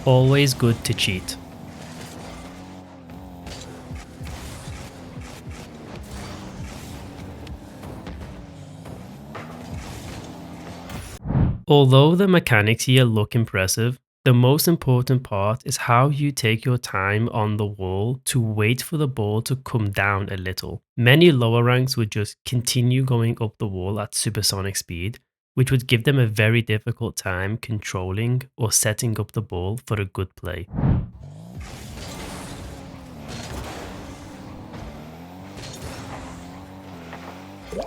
Always good to cheat. Although the mechanics here look impressive, the most important part is how you take your time on the wall to wait for the ball to come down a little. Many lower ranks would just continue going up the wall at supersonic speed, which would give them a very difficult time controlling or setting up the ball for a good play.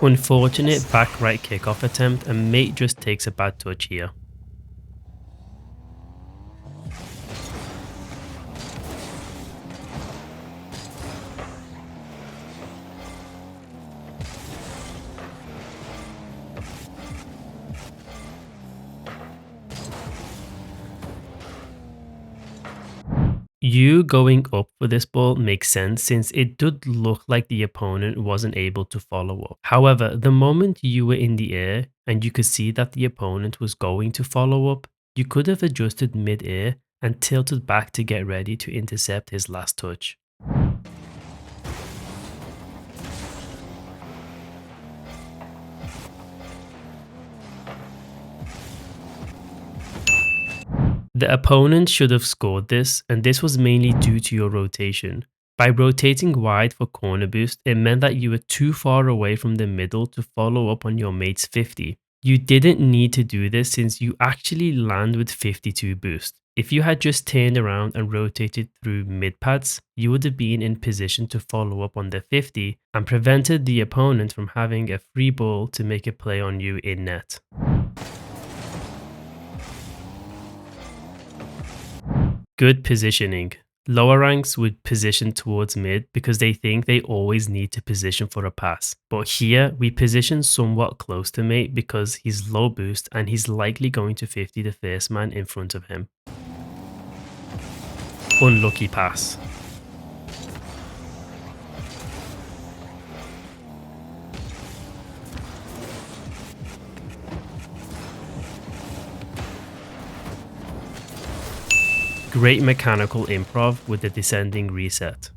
Unfortunate back right kickoff attempt, and mate just takes a bad touch here. You going up for this ball makes sense since it did look like the opponent wasn't able to follow up. However, the moment you were in the air and you could see that the opponent was going to follow up, you could have adjusted mid-air and tilted back to get ready to intercept his last touch. The opponent should have scored this, and this was mainly due to your rotation. By rotating wide for corner boost, it meant that you were too far away from the middle to follow up on your mate's 50. You didn't need to do this since you actually land with 52 boost. If you had just turned around and rotated through mid pads, you would have been in position to follow up on the 50 and prevented the opponent from having a free ball to make a play on you in net. Good positioning. Lower ranks would position towards mid because they think they always need to position for a pass. But here we position somewhat close to mate because he's low boost and he's likely going to 50 the first man in front of him. Unlucky pass. Great mechanical improv with the descending reset.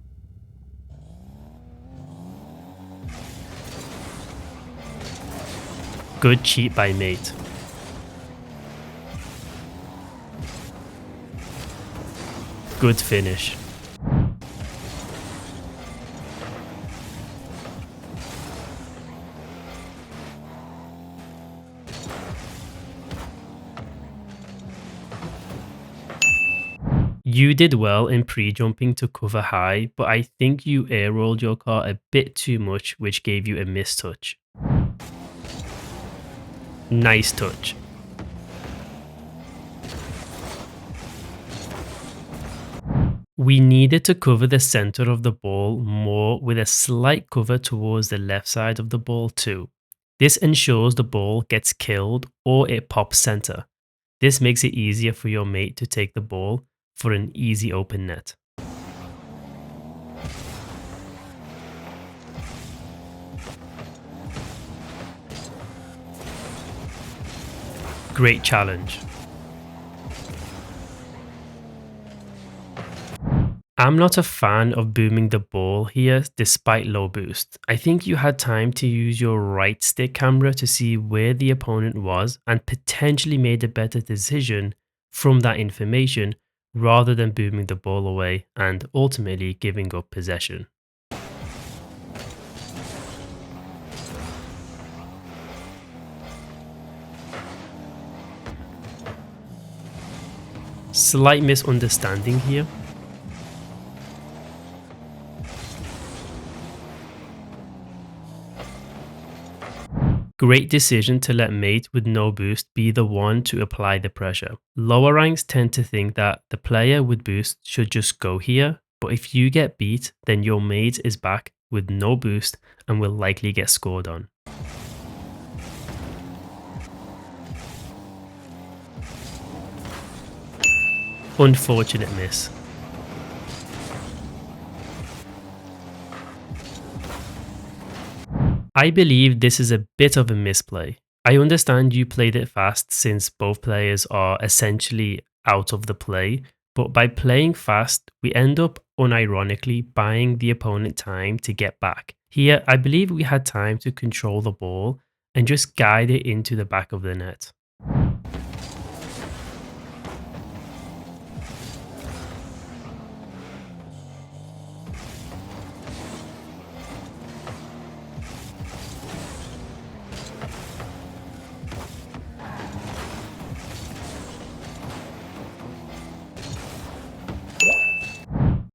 Good cheat by mate. Good finish. You did well in pre-jumping to cover high, but I think you air rolled your car a bit too much, which gave you a missed touch. Nice touch. We needed to cover the center of the ball more with a slight cover towards the left side of the ball too. This ensures the ball gets killed or it pops center. This makes it easier for your mate to take the ball for an easy open net. Great challenge. I'm not a fan of booming the ball here despite low boost. I think you had time to use your right stick camera to see where the opponent was and potentially made a better decision from that information rather than booming the ball away and ultimately giving up possession. Slight misunderstanding here. Great decision to let mate with no boost be the one to apply the pressure. Lower ranks tend to think that the player with boost should just go here, but if you get beat, then your mate is back with no boost and will likely get scored on. Unfortunate miss. I believe this is a bit of a misplay. I understand you played it fast since both players are essentially out of the play, But by playing fast, we end up unironically buying the opponent time to get back. Here, I believe we had time to control the ball and just guide it into the back of the net.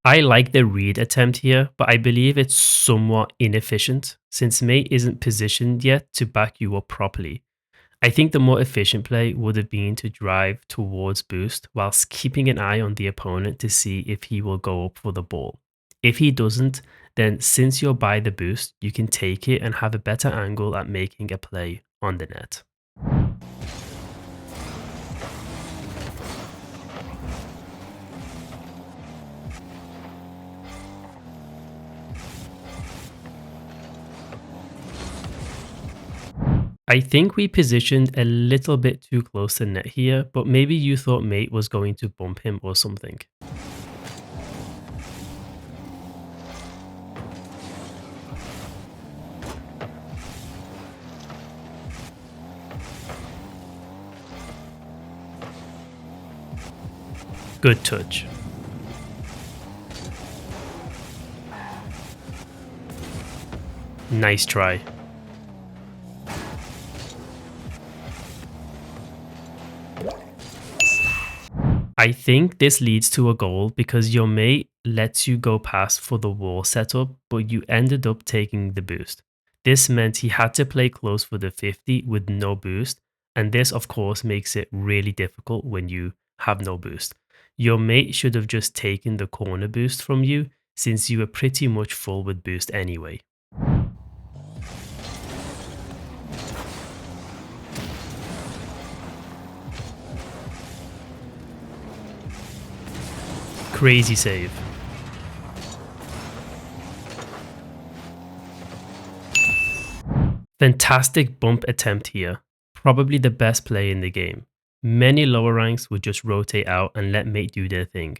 I like the read attempt here, but I believe it's somewhat inefficient since mate isn't positioned yet to back you up properly. I think the more efficient play would have been to drive towards boost whilst keeping an eye on the opponent to see if he will go up for the ball. If he doesn't, then since you're by the boost, you can take it and have a better angle at making a play on the net. I think we positioned a little bit too close to net here, but maybe you thought mate was going to bump him or something. Good touch. Nice try. I think this leads to a goal because your mate lets you go past for the wall setup, but you ended up taking the boost. This meant he had to play close for the 50 with no boost, and this of course makes it really difficult when you have no boost. Your mate should have just taken the corner boost from you since you were pretty much full with boost anyway. Crazy save. Fantastic bump attempt here. Probably the best play in the game. Many lower ranks would just rotate out and let mate do their thing.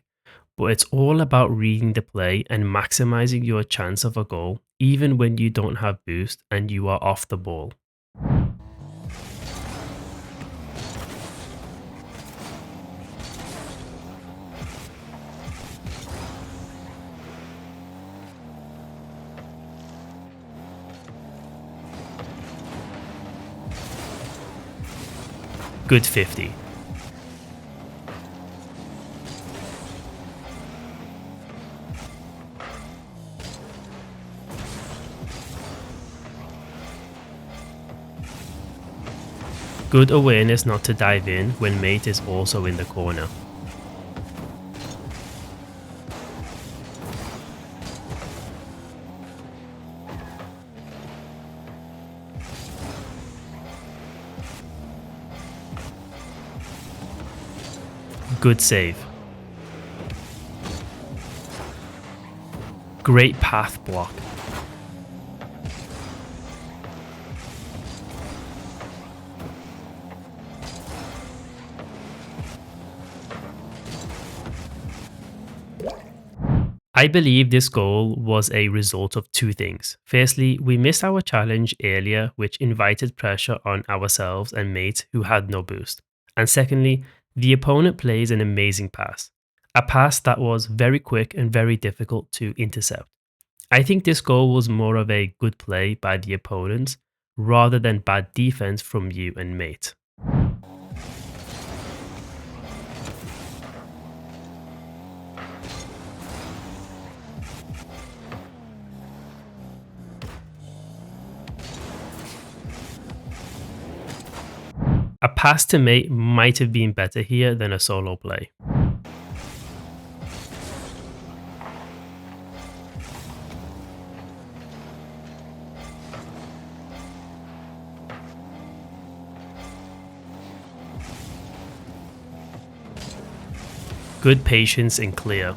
But it's all about reading the play and maximizing your chance of a goal, even when you don't have boost and you are off the ball. Good 50. Good awareness not to dive in when mate is also in the corner. Good save. Great path block. I believe this goal was a result of two things. Firstly, we missed our challenge earlier, which invited pressure on ourselves and mate who had no boost. And secondly, the opponent plays an amazing pass. A pass that was very quick and very difficult to intercept. I think this goal was more of a good play by the opponents rather than bad defense from you and mate. A pass to mate might have been better here than a solo play. Good patience and clear.